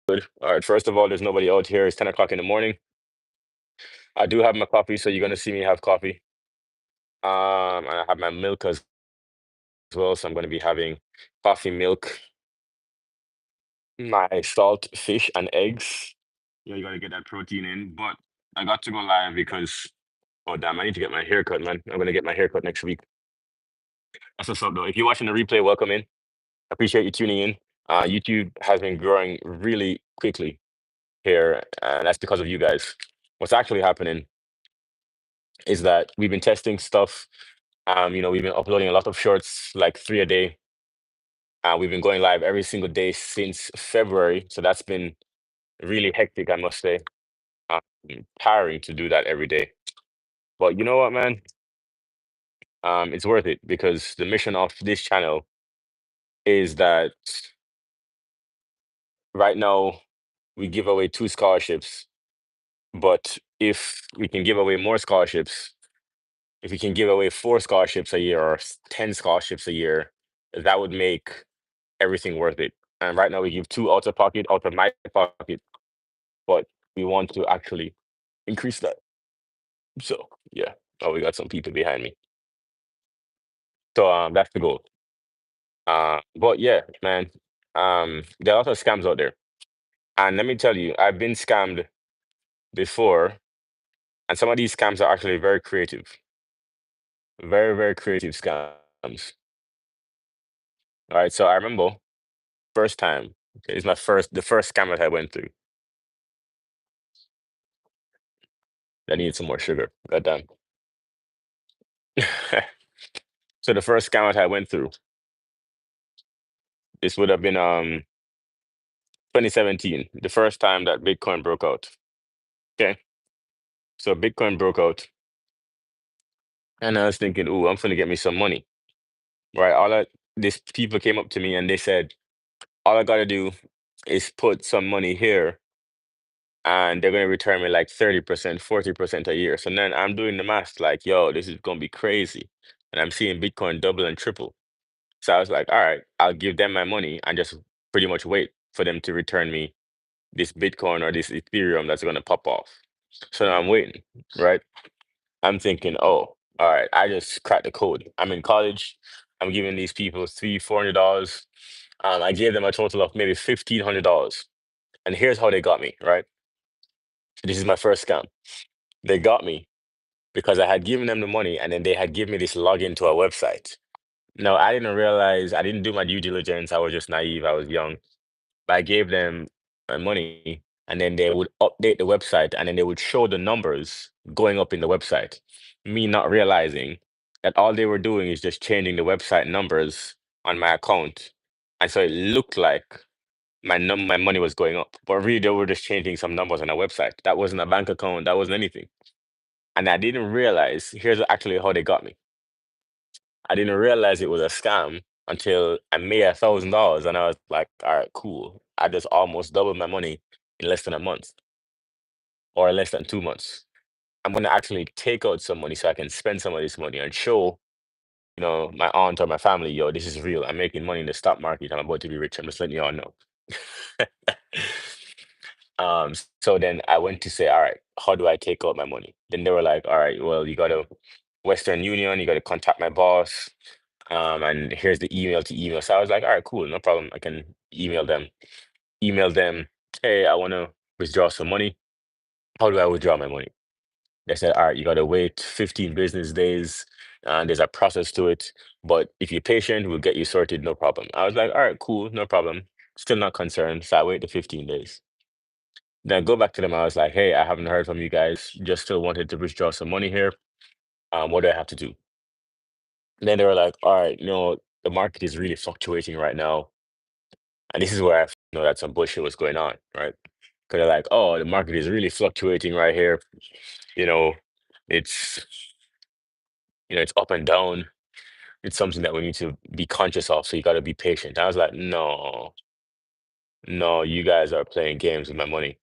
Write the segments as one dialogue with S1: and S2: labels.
S1: Good. All right. First of all, there's nobody out here. It's 10 o'clock in the morning. I do have my coffee, so you're gonna see me have coffee. And I have my milk as well, so I'm gonna be having coffee, milk, my salt, fish, and eggs. Yeah, you gotta get that protein in. But I got to go live because, oh damn, I need to get my hair cut, man. I'm gonna get my hair cut next week. That's what's up, though. If you're watching the replay, welcome in. Appreciate you tuning in. YouTube has been growing really quickly here, and that's because of you guys. What's actually happening is that we've been testing stuff. We've been uploading a lot of shorts, like 3 a day. We've been going live every single day since February, so that's been really hectic, I must say. Um, Tiring to do that every day. But you know what, man? It's worth it because the mission of this channel is that right now we give away 2 scholarships, but if we can give away more scholarships, if we can give away 4 scholarships a year or 10 scholarships a year, that would make everything worth it. And right now we give 2 out of my pocket, but we want to actually increase that. So yeah. Oh, we got some people behind me. So that's the goal. But yeah, man. There are a lot of scams out there. And let me tell you, I've been scammed before, and some of these scams are actually very creative. Very, very creative scams. All right. So I remember first time. Okay, it's the first scam that I went through. I need some more sugar. Goddamn. So the first scam that I went through, this would have been 2017, the first time that Bitcoin broke out. Okay. So Bitcoin broke out, and I was thinking, "Ooh, I'm gonna get me some money." Right? These people came up to me and they said, "All I gotta do is put some money here, and they're gonna return me like 30%, 40% a year." So then I'm doing the math, like, "Yo, this is gonna be crazy," and I'm seeing Bitcoin double and triple. So I was like, "All right, I'll give them my money and just pretty much wait for them to return me this Bitcoin or this Ethereum that's gonna pop off." So now I'm waiting, right? I'm thinking, oh, all right, I just cracked the code. I'm in college. I'm giving these people $300, $400. I gave them a total of maybe $1,500. And here's how they got me, right? This is my first scam. They got me because I had given them the money and then they had given me this login to a website. No, I didn't realize, I didn't do my due diligence. I was just naive. I was young. But I gave them my money, and then they would update the website, and then they would show the numbers going up in the website. Me not realizing that all they were doing is just changing the website numbers on my account, and so it looked like my money was going up, but really they were just changing some numbers on a website. That wasn't a bank account. That wasn't anything, and I didn't realize. Here's actually how they got me. I didn't realize it was a scam until I made $1,000, and I was like, all right, cool. I just almost doubled my money in less than a month or less than 2 months. I'm gonna actually take out some money so I can spend some of this money and show, my aunt or my family, yo, this is real. I'm making money in the stock market. I'm about to be rich. I'm just letting you all know. So then I went to say, all right, how do I take out my money? Then they were like, all right, well, you got to Western Union, you got to contact my boss. And here's the email to email. So I was like, all right, cool, no problem. I can email them. Email them, hey, I want to withdraw some money. How do I withdraw my money? They said, all right, you got to wait 15 business days. And there's a process to it. But if you're patient, we'll get you sorted, no problem. I was like, all right, cool, no problem. Still not concerned. So I wait the 15 days. Then I go back to them. I was like, hey, I haven't heard from you guys. Just still wanted to withdraw some money here. What do I have to do? And then they were like, all right, the market is really fluctuating right now. And this is where I know that some bullshit was going on, right? Because they're like, oh, the market is really fluctuating right here. You know, it's it's up and down. It's something that we need to be conscious of. So you got to be patient. I was like, no, no, you guys are playing games with my money.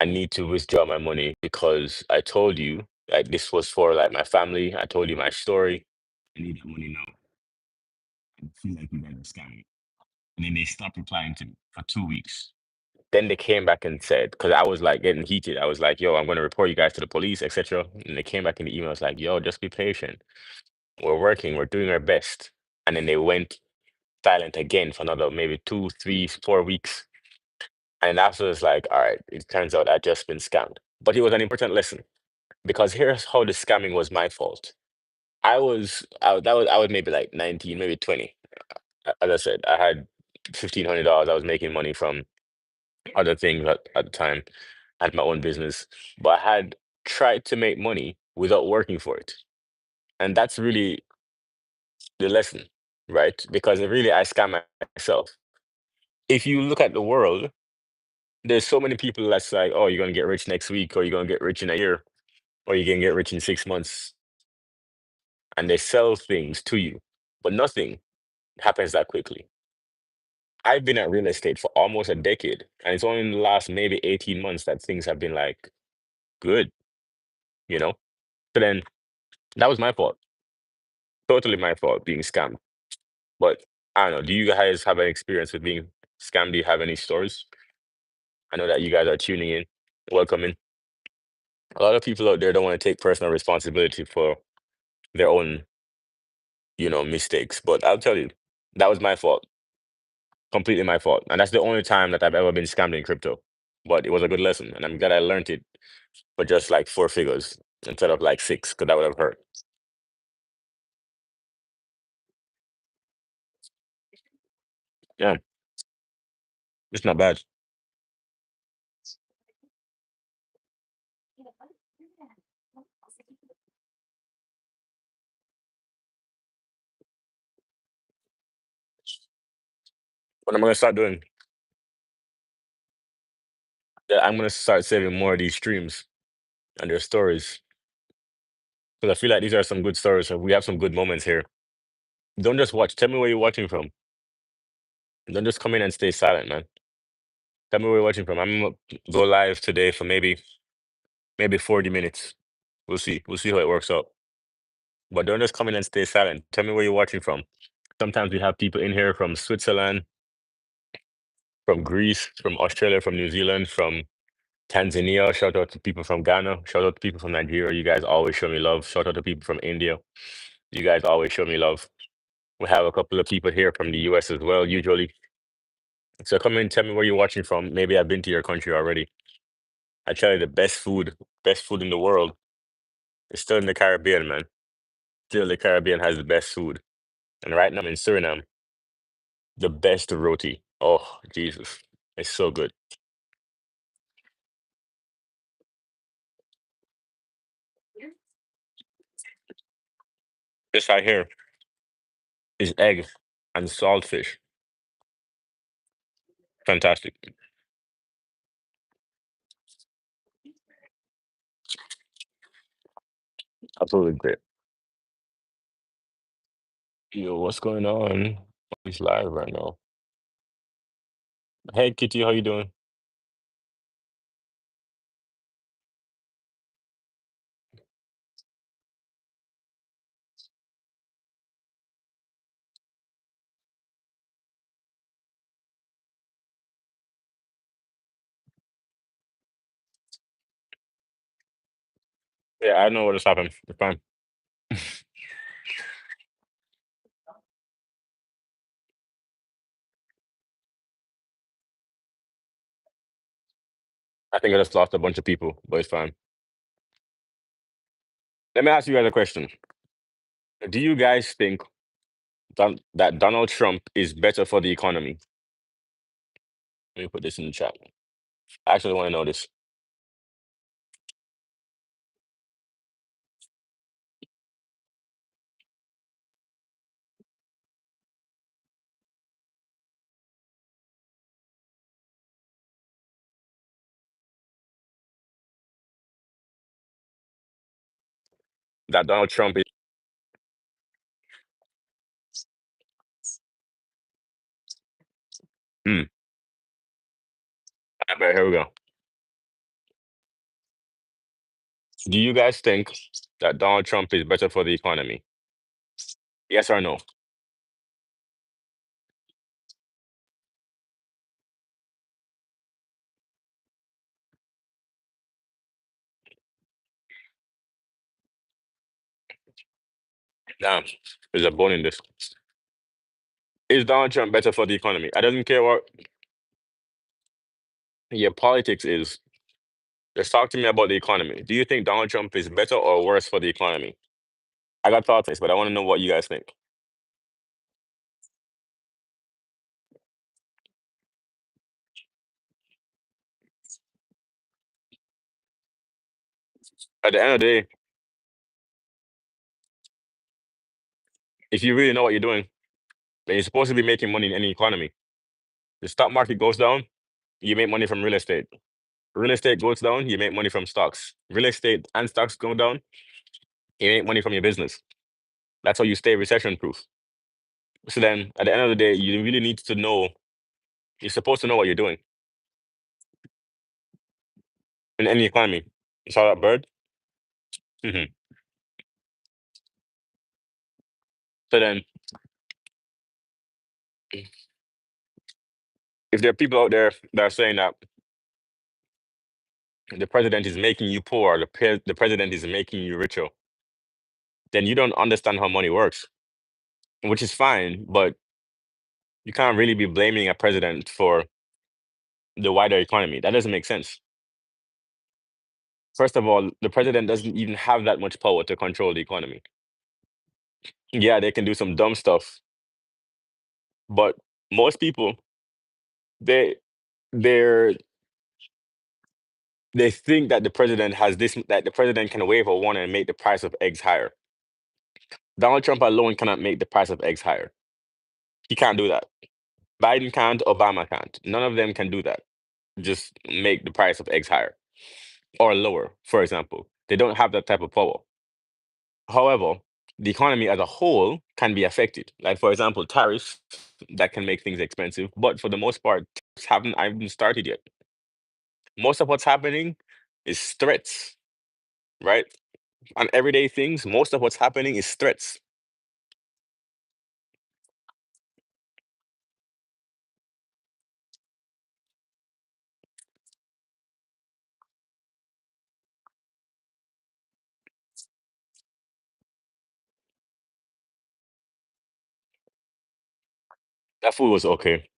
S1: I need to withdraw my money because I told you like this was for like my family. I told you my story. I need that money now. I feel like you guys are scamming me. And then they stopped replying to me for 2 weeks. Then they came back and said, because I was like getting heated, I was like, yo, I'm going to report you guys to the police, etc. And they came back in the emails like, yo, just be patient. We're working, we're doing our best. And then they went silent again for another maybe 2, 3, 4 weeks. And after it's like, all right, it turns out I'd just been scammed. But it was an important lesson because here's how the scamming was my fault. I was maybe like 19, maybe 20. As I said, I had $1,500. I was making money from other things at the time. I had my own business, but I had tried to make money without working for it. And that's really the lesson, right? Because really I scam myself. If you look at the world, there's so many people that's like, oh, you're gonna get rich next week, or you're gonna get rich in a year, or you're gonna get rich in 6 months, and they sell things to you, but nothing happens that quickly. I've been at real estate for almost a decade, and it's only in the last maybe 18 months that things have been like good, you know? So then that was my fault, totally my fault being scammed. But I don't know, do you guys have an experience with being scammed? Do you have any stories? I know that you guys are tuning in, welcome in. A lot of people out there don't want to take personal responsibility for their own, mistakes. But I'll tell you, that was my fault, completely my fault. And that's the only time that I've ever been scammed in crypto. But it was a good lesson, and I'm glad I learned it for just like four figures instead of like six, because that would have hurt. Yeah, it's not bad. What I'm gonna start doing, yeah, I'm gonna start saving more of these streams and their stories because I feel like these are some good stories. So we have some good moments here. Don't just watch. Tell me where you're watching from. Don't just come in and stay silent, man. Tell me where you're watching from. I'm gonna go live today for maybe 40 minutes. We'll see. We'll see how it works out. But don't just come in and stay silent. Tell me where you're watching from. Sometimes we have people in here from Switzerland, from Greece, from Australia, from New Zealand, from Tanzania. Shout out to people from Ghana. Shout out to people from Nigeria. You guys always show me love. Shout out to people from India. You guys always show me love. We have a couple of people here from the US as well, usually. So come in, tell me where you're watching from. Maybe I've been to your country already. I tell you, the best food in the world is still in the Caribbean, man. Still, the Caribbean has the best food. And right now I'm in Suriname, the best roti. Oh, Jesus. It's so good. This right here is egg and saltfish. Fantastic. Absolutely great. Yo, what's going on? He's live right now. Hey, Kitty, how you doing? Yeah, I know what just happened. It's fine. I think I just lost a bunch of people, but it's fine. Let me ask you guys a question. Do you guys think that Donald Trump is better for the economy? Let me put this in the chat. I actually want to know this. That Donald Trump is. Hmm. I bet here we go. Do you guys think that Donald Trump is better for the economy? Yes or no? Damn, there's a bone in this. Is Donald Trump better for the economy? I don't care what your politics is. Just talk to me about the economy. Do you think Donald Trump is better or worse for the economy? I got thoughts, but I want to know what you guys think. At the end of the day, if you really know what you're doing, then you're supposed to be making money in any economy. The stock market goes down, you make money from real estate. Real estate goes down, you make money from stocks. Real estate and stocks go down, you make money from your business. That's how you stay recession proof. So then at the end of the day, you really need to know, you're supposed to know what you're doing in any economy. You saw that bird? Hmm. So then, if there are people out there that are saying that the president is making you poor, the president is making you richer, then you don't understand how money works, which is fine, but you can't really be blaming a president for the wider economy. That doesn't make sense. First of all, the president doesn't even have that much power to control the economy. Yeah, they can do some dumb stuff, but most people they they're they think that the president has this that the president can wave a wand and make the price of eggs higher. Donald Trump alone cannot make the price of eggs higher. He can't do that. Biden can't, Obama can't. None of them can do that. Just make the price of eggs higher or lower, for example. They don't have that type of power. However, the economy as a whole can be affected. Like, for example, tariffs that can make things expensive, but for the most part, tariffs haven't even started yet. Most of what's happening is threats, right? On everyday things, most of what's happening is threats. That food was okay.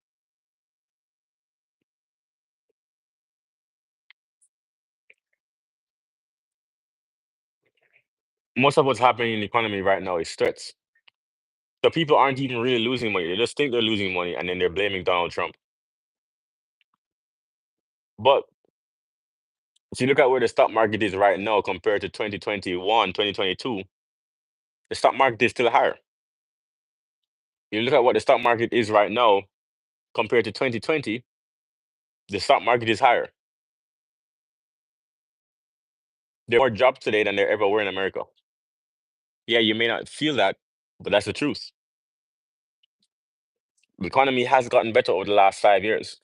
S1: Most of what's happening in the economy right now is threats. So people aren't even really losing money. They just think they're losing money and then they're blaming Donald Trump. But if you look at where the stock market is right now compared to 2021, 2022, the stock market is still higher. You look at what the stock market is right now compared to 2020, the stock market is higher. There are more jobs today than there ever were in America. Yeah, you may not feel that, but that's the truth. The economy has gotten better over the last 5 years.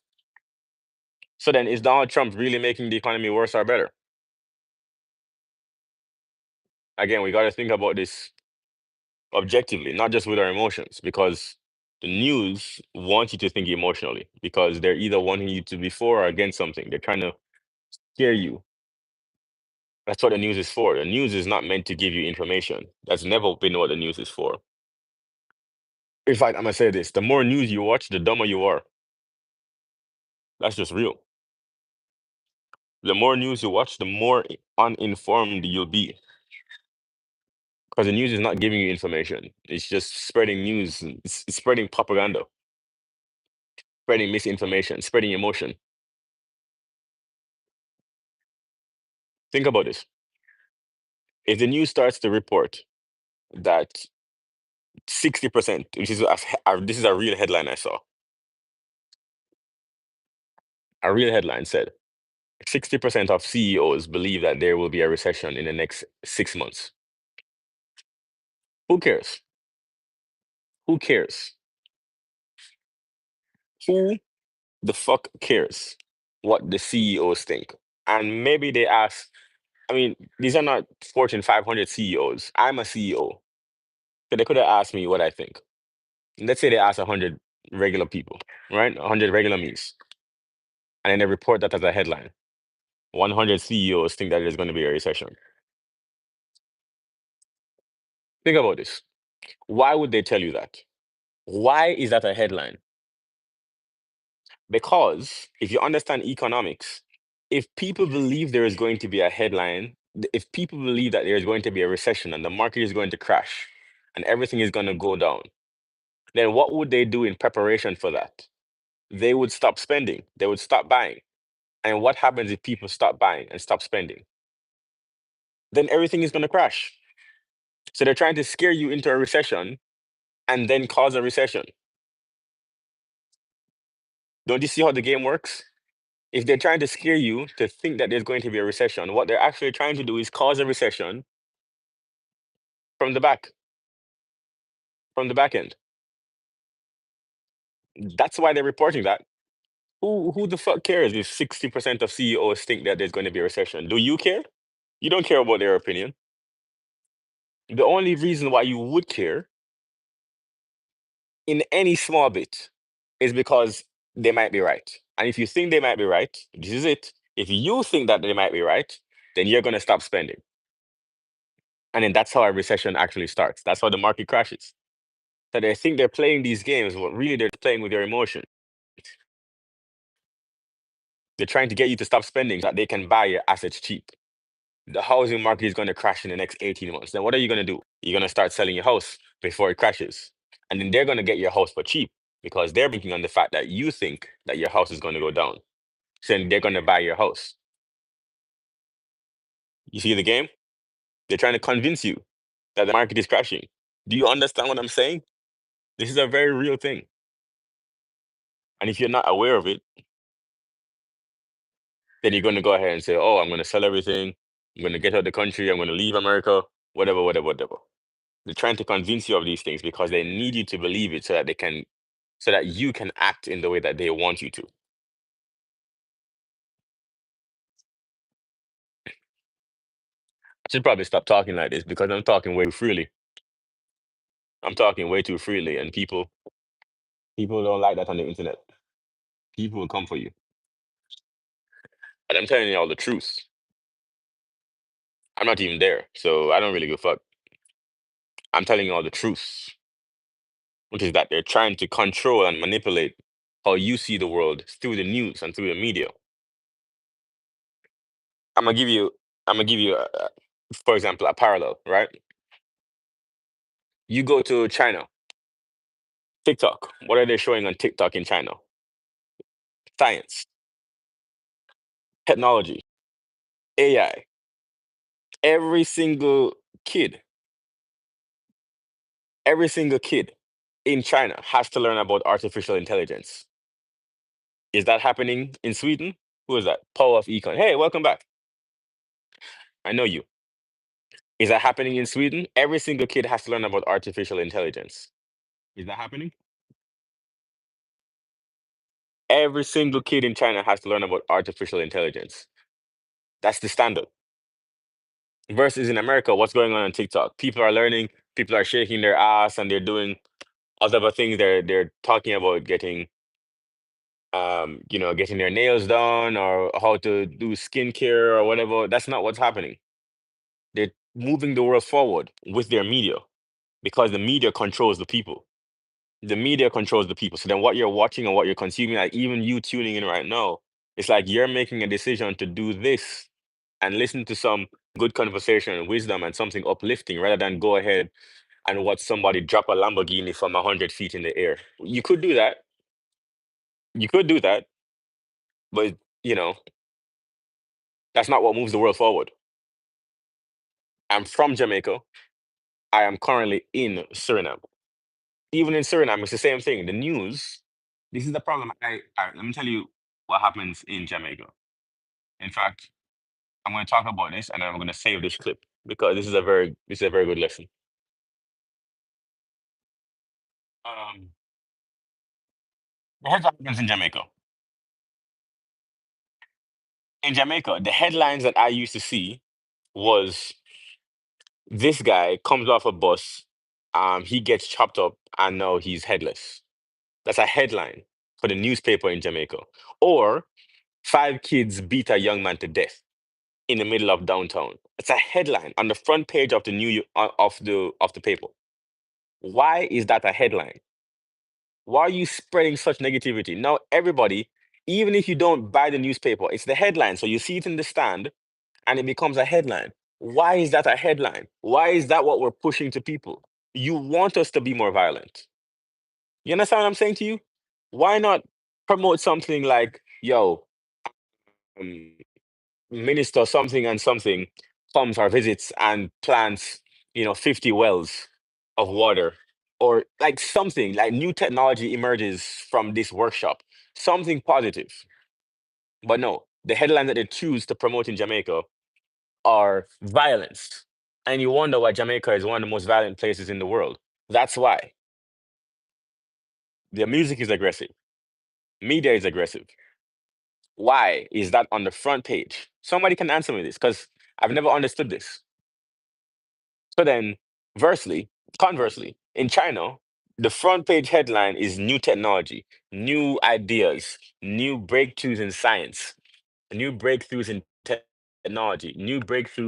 S1: So then, is Donald Trump really making the economy worse or better? Again, we got to think about this objectively, not just with our emotions, because the news wants you to think emotionally because they're either wanting you to be for or against something. They're trying to scare you. That's what the news is for. The news is not meant to give you information. That's never been what the news is for. In fact, I'm gonna say this: the more news you watch, the dumber you are. That's just real. The more news you watch, the more uninformed you'll be. Because the news is not giving you information. It's just spreading news. It's spreading propaganda, spreading misinformation, spreading emotion. Think about this. If the news starts to report that 60%, which is this is a real headline I saw. A real headline said 60% of CEOs believe that there will be a recession in the next 6 months. Who cares? Who cares? Who the fuck cares what the CEOs think? And maybe they ask, I mean, these are not Fortune 500 CEOs. I'm a CEO. So they could have asked me what I think. Let's say they ask 100 regular people, right? 100 regular me's. And then they report that as a headline. 100 CEOs think that there's going to be a recession. Think about this. Why would they tell you that? Why is that a headline? Because if you understand economics, if people believe there is going to be a headline, if people believe that there is going to be a recession and the market is going to crash and everything is going to go down, then what would they do in preparation for that? They would stop spending, they would stop buying. And what happens if people stop buying and stop spending? Then everything is going to crash. So they're trying to scare you into a recession and then cause a recession. Don't you see how the game works? If they're trying to scare you to think that there's going to be a recession, what they're actually trying to do is cause a recession from the back, from the back end. That's why they're reporting that. Who the fuck cares if 60% of CEOs think that there's going to be a recession? Do you care? You don't care about their opinion. The only reason why you would care in any small bit is because they might be right. And if you think they might be right, this is it. If you think that they might be right, then you're going to stop spending. And then that's how a recession actually starts. That's how the market crashes. So they think they're playing these games, but really they're playing with your emotion. They're trying to get you to stop spending so that they can buy your assets cheap. The housing market is going to crash in the next 18 months. Then what are you going to do? You're going to start selling your house before it crashes. And then they're going to get your house for cheap because they're banking on the fact that you think that your house is going to go down. So then they're going to buy your house. You see the game? They're trying to convince you that the market is crashing. Do you understand what I'm saying? This is a very real thing. And if you're not aware of it, then you're going to go ahead and say, oh, I'm going to sell everything. I'm going to get out of the country. I'm going to leave America, whatever, whatever, whatever. They're trying to convince you of these things because they need you to believe it so that you can act in the way that they want you to. I should probably stop talking like this because I'm talking way too freely. I'm talking way too freely, and people don't like that on the internet. People will come for you. And I'm telling you all the truth. I'm not even there, so I don't really give a fuck. I'm telling you all the truth, which is that they're trying to control and manipulate how you see the world through the news and through the media. I'm gonna give you, I'm gonna give you, for example, a parallel, right? You go to China, TikTok. What are they showing on TikTok in China? Science, technology, AI. Every single kid, every single kid in China has to learn about artificial intelligence. Is that happening in Sweden? Who is that? Paul of Econ. Hey, welcome back. I know you. Is that happening in Sweden? Every single kid has to learn about artificial intelligence. Is that happening? Every single kid in China has to learn about artificial intelligence. That's the standard. Versus in America, what's going on TikTok? People are learning, people are shaking their ass, and they're doing other things. They're talking about getting their nails done or how to do skincare or whatever. That's not what's happening. They're moving the world forward with their media because the media controls the people. The media controls the people. So then what you're watching and what you're consuming, like even you tuning in right now, it's like you're making a decision to do this and listen to some good conversation and wisdom and something uplifting rather than go ahead and watch somebody drop a Lamborghini from 100 feet in the air. You could do that. You could do that, but you know, that's not what moves the world forward. I'm from Jamaica. I am currently in Suriname. Even in Suriname, it's the same thing. The news, this is the problem. Let me tell you what happens in Jamaica. In fact, I'm going to talk about this and then I'm going to save this clip because this is a very good lesson. Um, here's what happens in Jamaica. In Jamaica, the headlines that I used to see was this guy comes off a bus, he gets chopped up, and now he's headless. That's a headline for the newspaper in Jamaica. Or five kids beat a young man to death in the middle of downtown. It's a headline on the front page of the new of the paper. Why is that a headline? Why are you spreading such negativity? Now, everybody, even if you don't buy the newspaper, it's the headline. So you see it in the stand and it becomes a headline. Why is that a headline? Why is that what we're pushing to people? You want us to be more violent. You understand what I'm saying to you? Why not promote something like, yo, um, minister something and something comes or visits and plants, 50 wells of water, or like something like new technology emerges from this workshop, something positive. But no, the headline that they choose to promote in Jamaica are violence. And you wonder why Jamaica is one of the most violent places in the world. That's why their music is aggressive, media is aggressive. Why is that on the front page? Somebody can answer me this because I've never understood this. So then, conversely, in China, the front page headline is new technology, new ideas, new breakthroughs in science, new breakthroughs in technology, new breakthroughs